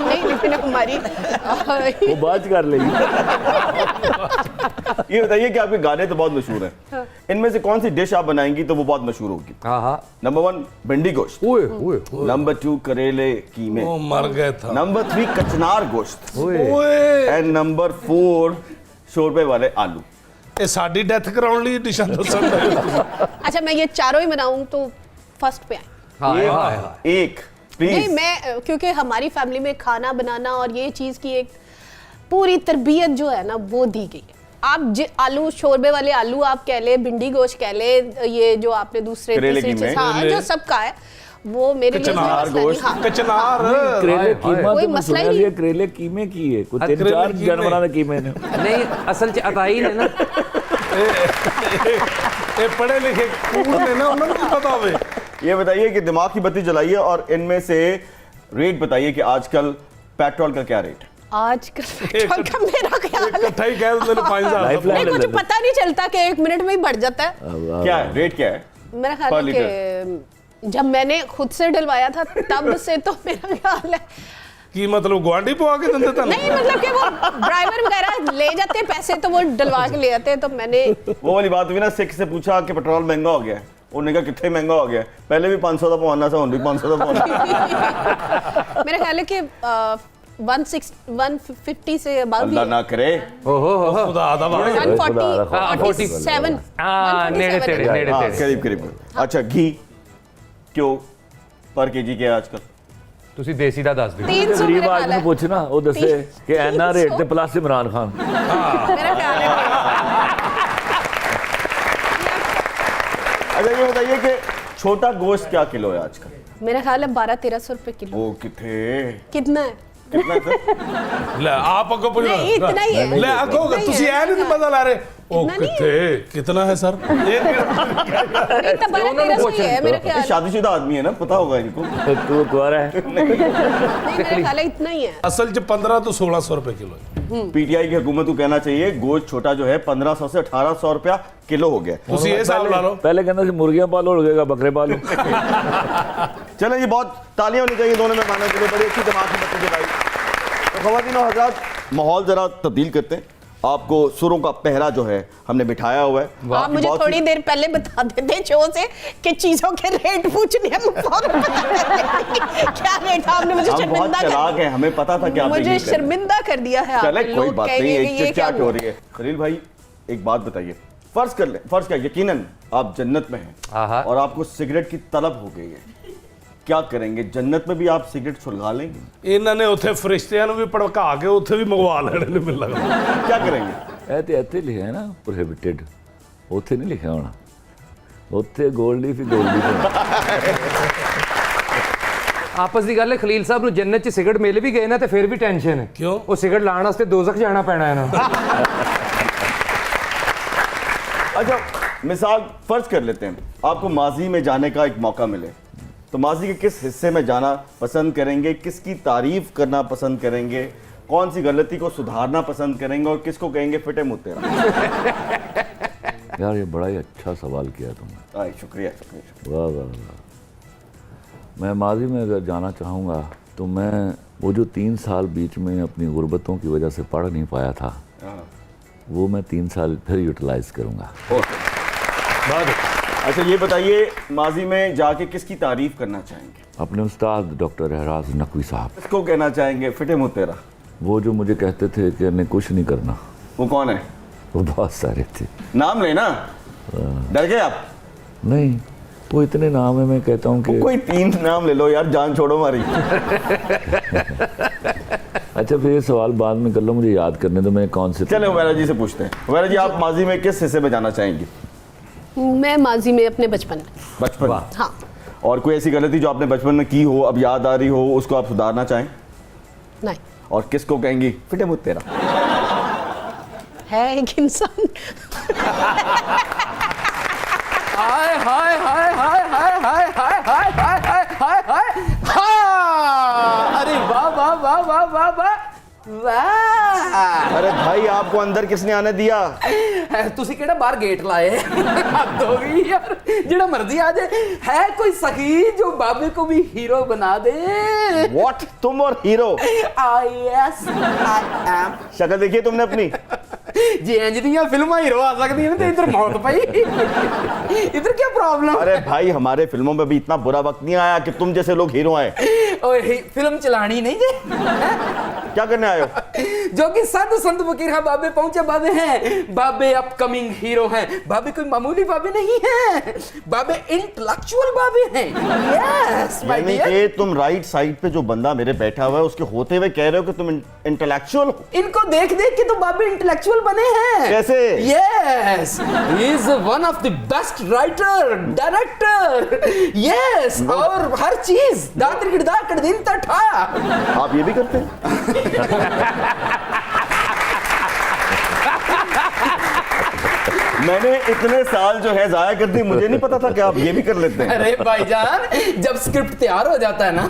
नहीं लेकिन हमारी वो बात कर लेगी। ये बताइए कि आपके गाने तो बहुत मशहूर हैं, इनमें से कौन सी डिश आप बनाएंगी तो वो बहुत मशहूर होगी? हाँ हाँ। नंबर 1 भिंडी गोश्त, ओए ओए नंबर 2 करेले कीमे, वो मर गए था। नंबर 3 कचनार गोश्त ओए। ਓਏ एंड नंबर 4 शोरबे वाले आलू। ਇਹ ਸਾਡੀ ਡੈਥ ਕਰਾਉਣ ਲਈ ਡਿਸ਼ਾਂ ਦੱਸਣ ਲੱਗੇ ਤੁਸੀਂ। अच्छा मैं ये चारों ही बनाऊं तो फर्स्ट पे आए। हाँ एक, हाँ हाँ। एक नहीं प्लीज। मैं क्योंकि हमारी फैमिली में खाना बनाना और ये चीज़ की एक पूरी तरबियत जो है ना वो दी गई है। आप आलू शोरबे वाले आलू आप कह ले, भिंडी गोश्त कह ले, ये जो आपने दूसरे करेले तीसरी कीमे। चीज़, हाँ जो सबका है वो मेरे लिए कोई कचनार मसला नहीं। गोश्त, हाँ ਕਚਨਾਰ करेले कीमा कोई तो मैं मसला ही सुना नहीं। है, करेले कीमे की है कुछ करेले 3-4 कीमे। जानवरों ने कीमे ने। नहीं असल च अताई ने ना ਇਹ ਪੜ੍ਹੇ ਲਿਖੇ ਕੂੜ ਨੇ ਨਾ ਉਹਨਾਂ ਨੂੰ ਕੀ ਪਤਾ ਹੋਵੇ। ये बताइए कि दिमाग की बत्ती जलाइए और इनमें से रेट बताइए कि आजकल पेट्रोल का क्या रेट है? आजकल पेट्रोल का मेरा ख्याल है ਇਕੱਠਾ ਹੀ ਕਹਿ ਦਿੰਦੇ ਨੇ 5000 लाइफलाइन नहीं, ले कुछ लेते। पता नहीं चलता कि 1 मिनट में ही बढ़ जाता है। क्या है रेट, क्या है? मेरा ख्याल पर है कि जब मैंने खुद से डलवाया था तब से तो मेरा ख्याल है ਕੀ ਮਤਲਬ ਗਵਾਂਢੀ ਪਵਾ ਕੇ ਦਿੰਦੇ ਤੁਹਾਨੂੰ? नहीं मतलब कि वो ड्राइवर वगैरह ले जाते हैं पैसे तो वो डलवा के ले आते हैं, तो मैंने वो वाली बात हुई ना, सिख से पूछा कि पेट्रोल महंगा हो गया है, उन्होंने कहा कितने महंगा हो गया है? पहले भी 500 का पवाना था, भी 500 का पवाना। मेरा ख्याल है कि 150 से अबाउट अल्लाह ना करे। ओहो हो हो। ਖੁਦਾ ਦਾ ਵਾਰ 147 हाँ नेड़े तेड़े नेड़े हाँ, तेड़े। करीब करीब। अच्छा घी क्यों पर केजी क्या है आजकल? ਤੁਸੀਂ ਦੇਸੀ ਦਾ ਦੱਸ ਦਿਓ। 300 गरीब मेरा ख्याल आदमी है। पूछना वो दसे कि एना रेट ते प्लस इमरान खान। मेरा ख्याल है अच्छा ये बताइए कि छोटा गोश्त क्या किलो है आजकल? मेरा ख्याल है 1200-1300 रुपए किलो। वो कितने कितना है? कितना है सर? ਲੈ ਆਪ ਅੱਗੋਂ ਪੁੱਛ नहीं इतना ही है। ਲੈ ਅੱਗੋਂ ਤੁਸੀਂ ਐ ਨਹੀਂ ਪਤਾ ਲਾ ਰਹੇ ਉਹ इतना नहीं ਕਿੱਥੇ ਕਿਤਨਾ है सर नहीं, तो 1200-1300 ही है मेरा ये ख्याल। शादीशुदा आदमी है ना, पता होगा इनको। तू कुआरा है। नहीं मेरा ख्याल है इतना ही है। ਅਸਲ ਚ 15 ਤੋਂ 1600 रुपए किलो है। पीटीआई की हुकूमत को कहना चाहिए गोश्त छोटा जो है 1500 से 1800 रुपया किलो हो गया। ਤੁਸੀਂ ਇਹ ਹਿਸਾਬ ला लो। पहले कहना सी मुर्गियां पालो उड़ेगा बकरे पालो। चलें जी, बहुत तालियां होनी चाहिए दोनों मेहमानों के लिए, बड़ी अच्छी दिमाग की बत्ती जलाई। तो ख़वातीन और हज़रात, माहौल ज़रा तब्दील करते हैं। आपको सुरों का पहरा जो है हमने बिठाया हुआ है। आप मुझे बहुत थोड़ी सी- देर पहले बता देते शो से कि चीजों के रेट पूछने हैं, मैं फौरन बता देती। क्या रेट है? आपने मुझे हम बहुत शर्मिंदा चलाक कर हैं, हमें पता था कि आप मुझे यही करेंगे। शर्मिंदा कर दिया है चले आपने। कोई लोग बात नहीं, कहेंगे एक कि ये क्या चिट हो हुआ? रही है। खलील भाई एक बात बताइए, फर्ज कर ले, फर्ज क्या, यकीनन आप जन्नत में हैं आहा। और आपको सिगरेट की तलब हो गई है, क्या करेंगे? जन्नत में भी आप सिगरेट सुलगा लेंगे? ਇਹਨਾਂ ਨੇ ਉੱਥੇ ਫਰਿਸ਼ਤਿਆਂ ਨੂੰ ਵੀ ਭੜਕਾ ਕੇ ਉੱਥੇ ਵੀ ਮੰਗਵਾ ਲੈਣੇ ਨੇ ਮੈਨੂੰ ਲੱਗਦਾ। क्या करेंगे? ਇੱਥੇ ਲਿਖਿਆ ਹੈ ਨਾ ਪ੍ਰੋਹਿਬਿਟਡ, ਉੱਥੇ ਨਹੀਂ ਲਿਖਿਆ ਹੋਣਾ, ਉੱਥੇ ਗੋਲਡ ਲੀਫ ਹੀ ਗੋਲਡ ਲੀਫ। ਆਪਸ ਦੀ ਗੱਲ ਹੈ, ਖਲੀਲ ਸਾਹਿਬ ਨੂੰ ਜੰਨਤ ਚ ਸਿਗਰਟ ਮਿਲ ਵੀ ਗਏ ਨਾ ਤੇ ਫਿਰ ਵੀ ਟੈਨਸ਼ਨ ਹੈ। ਕਿਉਂ? ਉਹ ਸਿਗਰਟ ਲਾਉਣ ਵਾਸਤੇ ਦੋਜ਼ਖ ਜਾਣਾ ਪੈਣਾ ਇਹਨਾਂ ਨੂੰ। अच्छा मिसाल फर्ज कर लेते हैं आपको माजी में जाने का एक मौका मिले, तो माजी के किस हिस्से में जाना पसंद करेंगे, किसकी तारीफ करना पसंद करेंगे, कौन सी गलती को सुधारना पसंद करेंगे और किसको कहेंगे फिटे मुँह तेरा? यार ये बड़ा ही अच्छा सवाल किया तुमने। शुक्रिया शुक्रिया शुक्रिया। वाह वाह वाह। मैं माजी में अगर जाना चाहूँगा तो मैं वो जो 3 साल बीच में अपनी गुर्बतों की वजह से पढ़ नहीं पाया था, हाँ। वो मैं 3 साल फिर यूटिलाइज करूँगा। अच्छा ये बताइए, माजी में जाके किसकी तारीफ करना चाहेंगे? अपने उस्ताद डॉक्टर एहराज नकवी साहब, किसको कहना चाहेंगे फिटे मुँह तेरा? वो जो मुझे कहते थे कि हमें कुछ नहीं करना, वो कौन है? वो बहुत सारे थे। नाम लेना, डर गए आप? नहीं, वो इतने नाम है, मैं कहता हूँ कि कोई 3 नाम ले लो यार, जान छोड़ो हमारी। अच्छा फिर ये सवाल बाद में कर लो, मुझे याद करने दो मैं कौन से। चले हुमैरा जी से पूछते हैं। हुमैरा जी, आप माजी में किस हिस्से में जाना चाहेंगी? मैं माजी में अपने बचपन में। बचपन। हाँ और कोई ऐसी गलती जो आपने बचपन में की हो, अब याद आ रही हो, उसको आप सुधारना चाहें? नहीं और किसको कहेंगी फिटे मुँह तेरा? है एक इंसान हाय हाय हाय हाय हाय हाय हाय हाय हाय हाय हाय हाय हाँ अरे वाह वाह वाह वाह वाह वाह वाह अरे भाई आपको अंदर किसने आने दिया? ਤੁਸੀਂ ਕਿਹੜਾ ਬਾਹਰ ਗੇਟ ਲਾਏ ਹੱਦ ਹੋ ਗਈ ਯਾਰ ਜਿਹੜਾ ਮਰਜ਼ੀ ਆ ਜਾਏ ਹੈ ਕੋਈ ਸਖੀ ਜੋ ਬਾਬੇ को भी हीरो बना दे What? तुम और हीरो? yes I am शक्ल देखिए तुमने अपनी? ਜੇ ਇੰਜ ਦੀਆਂ ਫਿਲਮਾਂ ਹੀਰੋ ਆ ਸਕਦੀਆਂ ਨੇ ਤੇ ਇੱਧਰ ਮੌਤ ਪਈ इधर क्या प्रॉब्लम अरे भाई हमारे फिल्मों में भी इतना बुरा वक्त नहीं आया कि तुम जैसे लोग हीरो आए। ओए फिल्म चलानी नहीं जे क्या करने आए हो? जो कि साधु संत फकीर हाँ बाबे पहुंचे बाबे हैं बाबे अपकमिंग हीरो हैं बाबे कोई मामूली बाबे नहीं हैं बाबे इंटेलेक्चुअल बाबे हैं यस माय यानी डियर कि तुम राइट साइड पे जो बंदा मेरे बैठा हुआ है उसके होते हुए कह रहे हो कि तुम इंटेलेक्चुअल हो? इनको देख देख के तो बाबे इंटेलेक्चुअल बने हैं कैसे? Yes he is one of the best writer director yes और हर चीज दातर गिरदा कर दिन तठा आप ये भी करते हैं? मैंने इतने साल जो है जाया कर दी, मुझे नहीं पता था कि आप ये भी कर लेते हैं। अरे भाईजान जब स्क्रिप्ट तैयार हो जाता है ना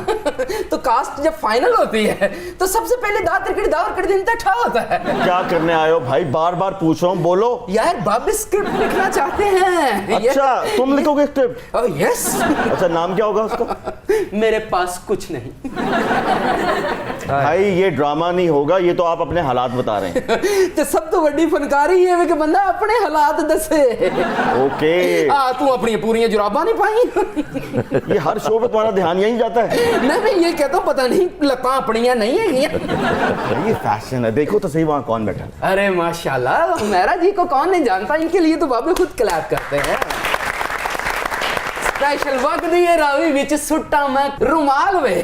तो कास्ट जब फाइनल होती है तो सबसे पहले दातर गिरदा और कर दिन तठा होता है क्या करने आए हो भाई? बार बार पूछ रहा हूँ, बोलो। यार बाबे स्क्रिप्ट लिखना चाहते हैं अच्छा तुम लिखोगे स्क्रिप्ट? ओह यस अच्छा नाम क्या होगा उसका? मेरे पास कुछ नहीं भाई ये ड्रामा नहीं होगा, ये तो आप अपने हालात बता रहे हैं। ਤੇ ਸਭ ਤੋਂ ਵੱਡੀ ਫਨਕਾਰੀ ਇਹ ਹੈ ਕਿ ਬੰਦਾ ਆਪਣੇ ਹਾਲਾਤ ਦੱਸੇ ओके ਆ ਤੂੰ ਆਪਣੀਆਂ ਪੂਰੀਆਂ ਜੁਰਾਬਾਂ ਨਹੀਂ ਪਾਈ ये हर शो पे तुम्हारा ध्यान यहीं जाता है। मैं ये कहता हूं पता नहीं लत्तां अपनियां नहीं है ये फैशन है, देखो तो सही वहाँ कौन बैठा है। अरे माशाल्लाह हुमैरा जी को कौन नहीं जानता इनके लिए तो बाबे खुद क्लैप करते हैं स्पेशल वक्त दिए रावी विच सुट्टा मैं रुमाल वे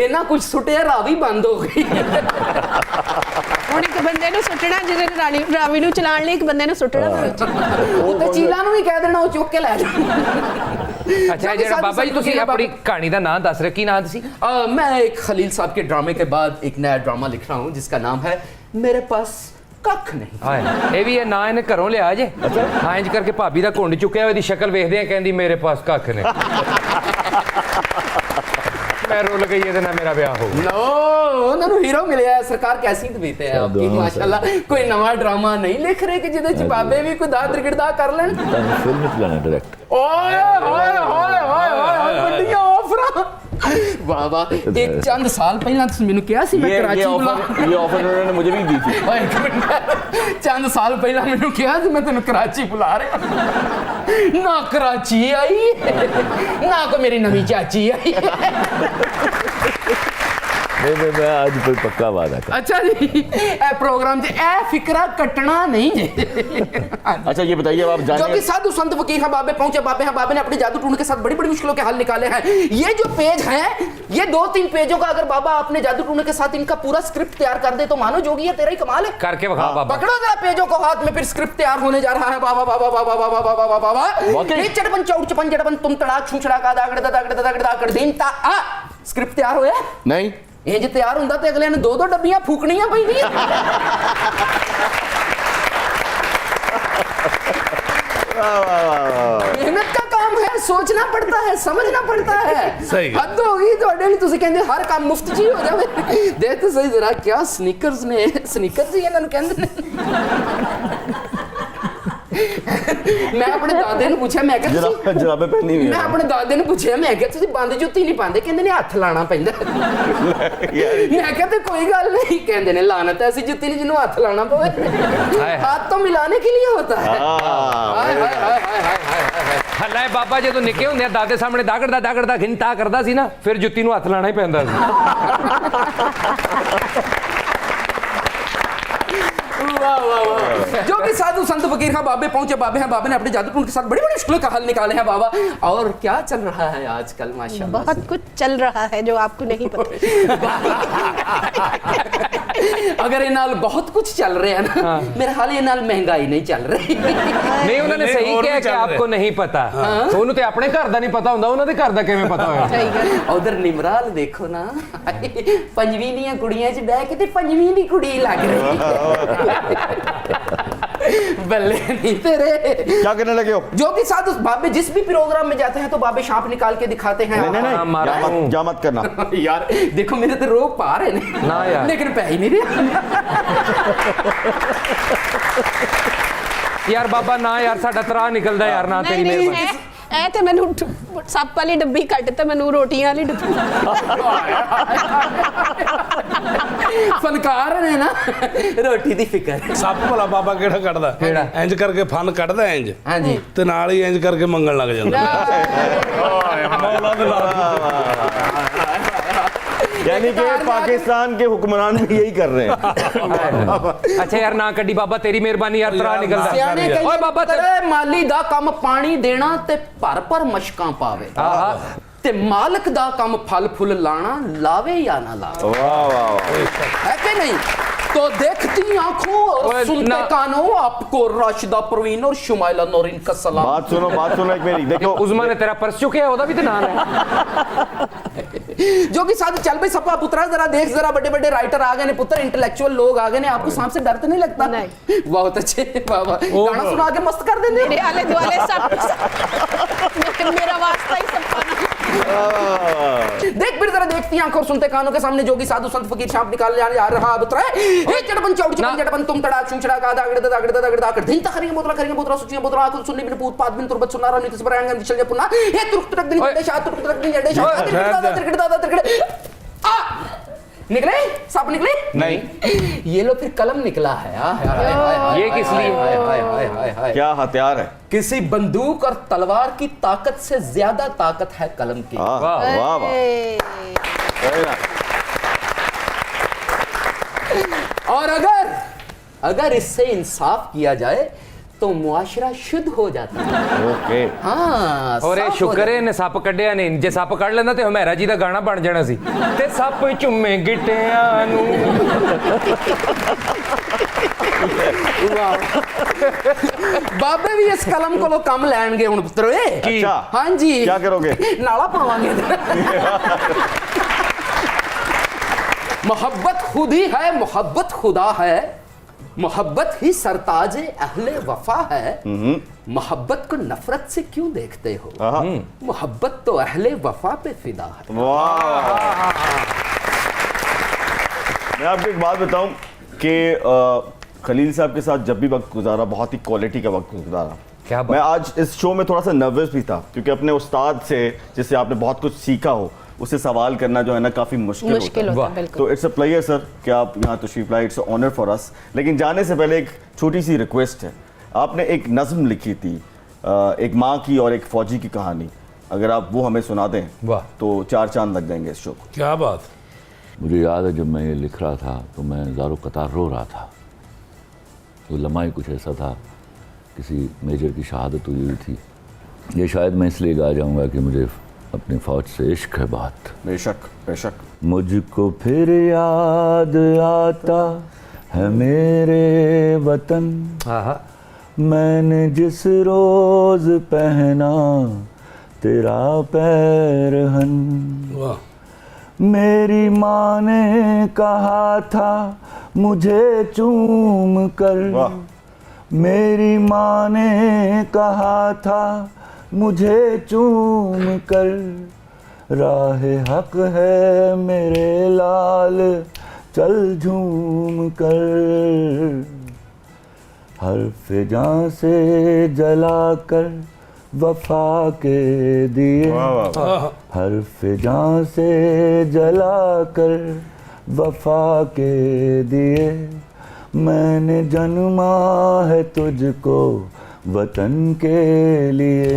इना कुछ सुटिया रावी बंद हो गई ਹੁਣ ਇੱਕ ਬੰਦੇ ਨੂੰ ਸੁੱਟਣਾ ਜਿਹਨੇ ਰਾਵੀ ਨੂੰ ਚਲਾਉਣ ਲਈ ਇੱਕ ਬੰਦੇ ਨੂੰ ਸੁੱਟਣਾ ਉਹ ਤੇ ਚੀਲਾ ਨੂੰ ਵੀ ਕਹਿ ਦੇਣਾ ਉਹ ਚੁੱਕ ਕੇ ਲੈ ਜਾ अच्छा ਜਿਹੜਾ ਬਾਬਾ ਜੀ ਤੁਸੀਂ ਆਪਣੀ ਕਹਾਣੀ ਦਾ ਨਾਮ ਦੱਸ ਰਹੇ ਕੀ ਨਾਮ ਸੀ? मैं एक खलील साहब के ड्रामे के बाद एक नया ड्रामा लिख रहा हूँ जिसका नाम है मेरे पास कख नहीं ਹਾਏ ਇਹ ਵੀ ਇਹ ਨਾਂ ਇਹਨੇ ਘਰੋਂ ਲਿਆ ਜੇ ਹਾਂ ਇੰਜ ਕਰਕੇ ਭਾਬੀ ਦਾ ਘੁੰਡ ਚੁੱਕਿਆ ਉਹਦੀ ਸ਼ਕਲ ਵੇਖਦੇ ਆ ਕਹਿੰਦੀ ਮੇਰੇ ਪਾਸ ਕੱਖ ਨੇ ਮੈਂ ਰੁੱਲ ਗਈ ਇਹਦੇ ਨਾਲ ਮੇਰਾ ਵਿਆਹ ਹੋ ਗਿਆ नो उन्होंने हीरो मिले है सरकार कैसी देते हैं आपकी माशाल्लाह कोई नवा ड्रामा नहीं लिख रहे कि जिदे च बाबे भी कोई दाद गिरदा कर लेन फिल्म चलाना डायरेक्ट ओए होए होए होए होए बड़िया ऑफर वाह वाह एक चंद साल पहला तुम मैंने कहा सी मैं कराची बुला ये ऑफर उन्होंने मुझे भी दी थी। ओए एक मिनट चंद साल पहला मैंने कहा सी मैं तेन कराची बुला रहा ना कराची आई ना को मेरी नवी चाची आई नहीं मैं आज कोई पक्का वादा कर अच्छा जी ए प्रोग्राम च ए फिकरा कटना नहीं जी अच्छा ये बताइए अब आप जो कि जाने साधु संत फकीर हैं बाबे पहुंचे बाबे हैं बाबे ने अपने जादू टूण के साथ बड़ी बड़ी मुश्किलों के हल निकाले हैं ये जो पेज हैं ये 2-3 पेजों का अगर बाबा अपने जादू टूण के साथ इनका पूरा स्क्रिप्ट तैयार कर दे तो मानो जोगी है तेरा ही कमाल है ਕਰਕੇ ਵਿਖਾ ਬਾਬਾ पकड़ो जरा पेजों को हाथ में फिर स्क्रिप्ट तैयार होने जा रहा है बाबा बाबा बाबा बाबा बाबा बाबा वाकई? चटपन चौड़ चपन जड़पन तुम तड़ाक छुछड़ा का दागड़ दागड़ दागड़ दागड़ दिन ता आ स्क्रिप्ट तैयार होया नहीं इंज तैयार ਹੁੰਦਾ ਤੇ ਅਗਲੇ ਨੇ 2-2 ਡੱਬੀਆਂ ਫੂਕਣੀਆਂ ਪੈਂਦੀਆਂ मेहनत का काम है सोचना पड़ता है समझना पड़ता है सही। हद होगी ਤੁਹਾਡੇ ਲਈ ਤੁਸੀਂ ਕਹਿੰਦੇ ਹਰ ਕੰਮ ਮੁਫਤ ਜੀ ਹੋ ਜਾਵੇ ਦੇਖ ਤਾਂ ਸਹੀ ਜ਼ਰਾ ਕੀ ਸਨੀਕਰਸ ਨੇ ਸਨੀਕਰਸ ਹੀ ਇਹਨਾਂ ਨੂੰ ਕਹਿੰਦੇ ਨੇ ਮੈਂ ਆਪਣੇ ਦਾਦੇ ਨੂੰ ਪੁੱਛਿਆ ਮੈਂ ਕਿਹਾ ਤੁਸੀਂ जराबे पहनी हुई ਮੈਂ ਆਪਣੇ ਦਾਦੇ ਨੂੰ ਪੁੱਛਿਆ ਮੈਂ ਕਿਹਾ ਤੁਸੀਂ ਬੰਦ ਜੁੱਤੀ ਨਹੀਂ ਪਾਉਂਦੇ ਕਹਿੰਦੇ ਨੇ ਹੱਥ ਲਾਣਾ ਪੈਂਦਾ ਮੈਂ ਕਿਹਾ ਤੇ ਕੋਈ ਗੱਲ ਨਹੀਂ ਕਹਿੰਦੇ ਨੇ ਲਾਨਤ ਐਸੀ ਜੁੱਤੀ ਨਹੀਂ ਜਿਹਨੂੰ ਹੱਥ ਲਾਣਾ ਪਵੇ ਹੱਥ तो मिलाने के लिए होता है हाय हाय हाय हाय हाय हाय ਹੱਲਾ ਬਾਬਾ ਜਦੋਂ ਨਿੱਕੇ ਹੁੰਦੇ ਆ ਦਾਦੇ ਸਾਹਮਣੇ ਦਾਗੜਦਾ ਘਿੰਟਾ ਕਰਦਾ ਸੀ ਨਾ ਫਿਰ ਜੁੱਤੀ ਨੂੰ ਹੱਥ ਲਾਣਾ ਹੀ ਪੈਂਦਾ ਸੀ वाह वाह वाह जो कि साधु संत फकीर हैं बाबे पहुंचे बाबे हैं बाबे ने अपने जादू टूण के साथ बड़ी बड़ी मुश्किलों का हल निकाले हैं बाबा और क्या चल रहा है आजकल माशाल्लाह बहुत कुछ चल रहा है जो आपको नहीं पता अगर ये नाल बहुत कुछ चल रहे हैं ना मेरे हाल ये नाल महंगाई नहीं चल रही ਨਹੀਂ ਉਹਨਾਂ ਨੇ ਸਹੀ ਕਿਹਾ ਕਿ ਆਪਕੋ ਨਹੀਂ ਪਤਾ ਉਹਨੂੰ ਤੇ ਆਪਣੇ ਘਰ ਦਾ ਨਹੀਂ ਪਤਾ ਹੁੰਦਾ ਉਹਨਾਂ ਦੇ ਘਰ ਦਾ ਕਿਵੇਂ ਪਤਾ ਹੋਇਆ सही गल उधर निमराल देखो ना पंजवीं ਦੀਆਂ ਕੁੜੀਆਂ 'ਚ ਬਹਿ ਕੇ ਤੇ ਪੰਜਵੀਂ ਦੀ ਕੁੜੀ ਲੱਗ ਰਹੀ बल्ले नहीं तेरे। क्या करने लगे हो? जो कि साथ उस बाबे जिस भी प्रोग्राम में जाते हैं तो बाबे सांप निकाल के दिखाते हैं। नहीं नहीं मारा हूं। क्या मत करना यार देखो मेरे तो रोग पा रहे ने ना यार। लेकिन पै ही नहीं रहा। यार बाबा ना यार साडा तरा निकलदा यार ना तेरी नहीं मेहरबानी। ऐ ते मैनू सप वाली डब्बी कट ते मैनू रोटियां वाली डब्बी। फनकार ने ना रोटी दी फिकर। ਸੱਪ ਭਲਾ ਬਾਬਾ ਕਿਹੜਾ ਕੱਢਦਾ ਕਿਹੜਾ? ਇੰਜ ਕਰਕੇ ਫਨ ਕੱਢਦਾ ਇੰਜ हाँ जी ਤੇ ਨਾਲ ਹੀ ਇੰਜ ਕਰਕੇ ਮੰਗਣ ਲੱਗ ਜਾਂਦਾ ਮੌਲਾ ਦੇ यानी कि पाकिस्तान के हुक्मरान भी यही कर रहे हैं। अच्छा यार ना कड्डी बाबा तेरी मेहरबानी यार तरा निकलदा। ਸਿਆਣੇ ਕਹੀ ਓਏ ਬਾਬਾ ਤੇਰੇ ਮਾਲੀ ਦਾ ਕੰਮ ਪਾਣੀ ਦੇਣਾ ਤੇ ਭਰ ਮਸ਼ਕਾਂ ਪਾਵੇ ਤੇ ਮਾਲਕ ਦਾ ਕੰਮ ਫਲ ਫੁੱਲ ਲਾਣਾ ਲਾਵੇ ਜਾਂ ਨਾ ਲਾਵੇ। वाह वाह वाह। है कि नहीं? तो देखती आंखों और ओए, सुनते ना- कानों आपको राशिदा परवीन और शुमाइला नौरीन का सलाम। बात सुनो एक मेरी देखो। उस्मान ने तेरा पर्स चुके ओदा भी ते नाम है। जो कि साथ चल भाई सपा पुत्रा जरा देख जरा बड़े बड़े राइटर आ गए ने पुत्र इंटेलेक्चुअल लोग आ गए ने आपको सांप से डर तो नहीं लगता? नहीं। बहुत अच्छे बाबा गाना सुना के मस्त कर देंगे। मेरे आले दुआले सब मेरा वास्ता ही सब पाना। देख फिर जरा देखती आंखों और सुनते कानों के सामने जोगी साधु संत फकीर सांप निकाल जाने आ रहा पुत्र है। हे चटपन चौड़ चपन चटपन तुम तड़ा चुचड़ा का दागड़ दागड़ दिन तखरी बोतरा सुचियां बोतरा आकुल सुन्नी बिन पूत पाद बिन तुरबत सुनारा नित सबरांग विचल पुना हे तुरक तुरक दिन जडे शाह तुरक तुरक दिन जडे शाह तिरकड़ दादा आ निकले सांप निकले नहीं ये लो फिर कलम निकला है। ये किस लिए? लिए? क्या हथियार है? किसी बंदूक और तलवार की ताकत से ज्यादा ताकत है कलम की। वाह वाह वाह। सही ना। और अगर इससे इंसाफ किया जाए तो मुआशरा शुद्ध हो जाता है। ओके। हाँ और ये साफ हो शुक्र जाता है ने सप कड्डिया नहीं जे सप कड़ लेंदा ते हमेरा जी दा गाना बन जाना सी ते सप चुम्मे गिट्टियां नू। बाबे भी इस कलम को कम लैणगे हुण पुत्र वे। अच्छा। हाँ जी क्या करोगे? नाला पावांगे। मोहब्बत खुद ही है, मोहब्बत खुदा है, मोहब्बत ही सरताज अहले वफा है। मोहब्बत को नफरत से क्यों देखते हो? मोहब्बत तो अहले वफा पे फिदा है। वाह। मैं आपको एक बात बताऊं कि खलील साहब के साथ जब भी वक्त गुजारा बहुत ही क्वालिटी का वक्त गुजारा। क्या बात? मैं आज इस शो में थोड़ा सा नर्वस भी था क्योंकि अपने उस्ताद से जिससे आपने बहुत कुछ सीखा हो उससे सवाल करना जो है ना काफ़ी मुश्किल होता है बिल्कुल। तो इट्स अ प्लेयर सर कि आप यहाँ तशरीफ लाए, इट्स ऑनर फॉर अस। लेकिन जाने से पहले एक छोटी सी रिक्वेस्ट है। आपने एक नज़्म लिखी थी एक माँ की और एक फ़ौजी की कहानी, अगर आप वो हमें सुना दें तो 4 चांद लग जाएंगे इस शो को। क्या बात। मुझे याद है जब मैं ये लिख रहा था तो मैं ज़ारो कतार रो रहा था। वो लम्हा ही कुछ ऐसा था, किसी मेजर की शहादत हुई थी। ये शायद मैं इसलिए गा जाऊँगा कि मुझे अपनी फ़ौज से इश्क है बात। बेशक बेशक। मुझको फिर याद आता है मेरे वतन, मैंने जिस रोज़ पहना तेरा पैरहन। वाह। मेरी माँ ने कहा था मुझे चूम कर, मेरी माँ ने कहा था मुझे चूम कर, राह हक है मेरे लाल चल झूम कर, हर फिजां से जला कर वफा के दिए, हर फिजां से जला कर वफा के दिए, मैंने जन्मा है तुझको वतन के लिए।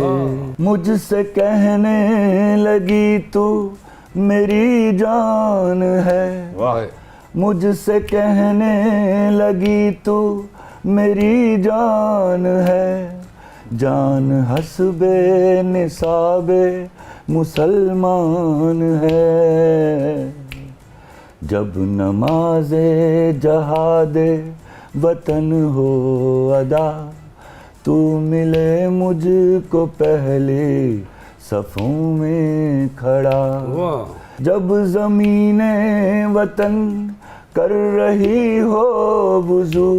मुझसे कहने लगी तू मेरी जान है, मुझसे कहने लगी तू मेरी जान है, जान हस्बे निसाबे मुसलमान है, जब नमाज़े जहादे वतन हो अदा, तू मिले मुझको पहले सफ़ों में खड़ा, जब ज़मीने वतन कर रही हो वुज़ू,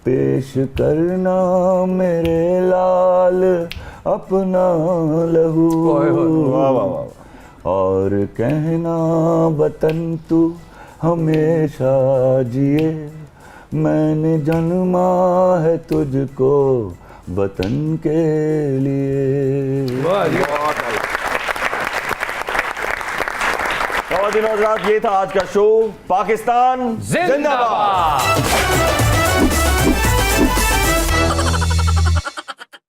पेश करना मेरे लाल अपना लहू, वाह वाह वाह। और कहना वतन तू हमेशा जिए, मैंने जन्मा है तुझको वतन के लिए। खवातीन और हज़रात, ये था आज का शो। पाकिस्तान जिंदाबाद।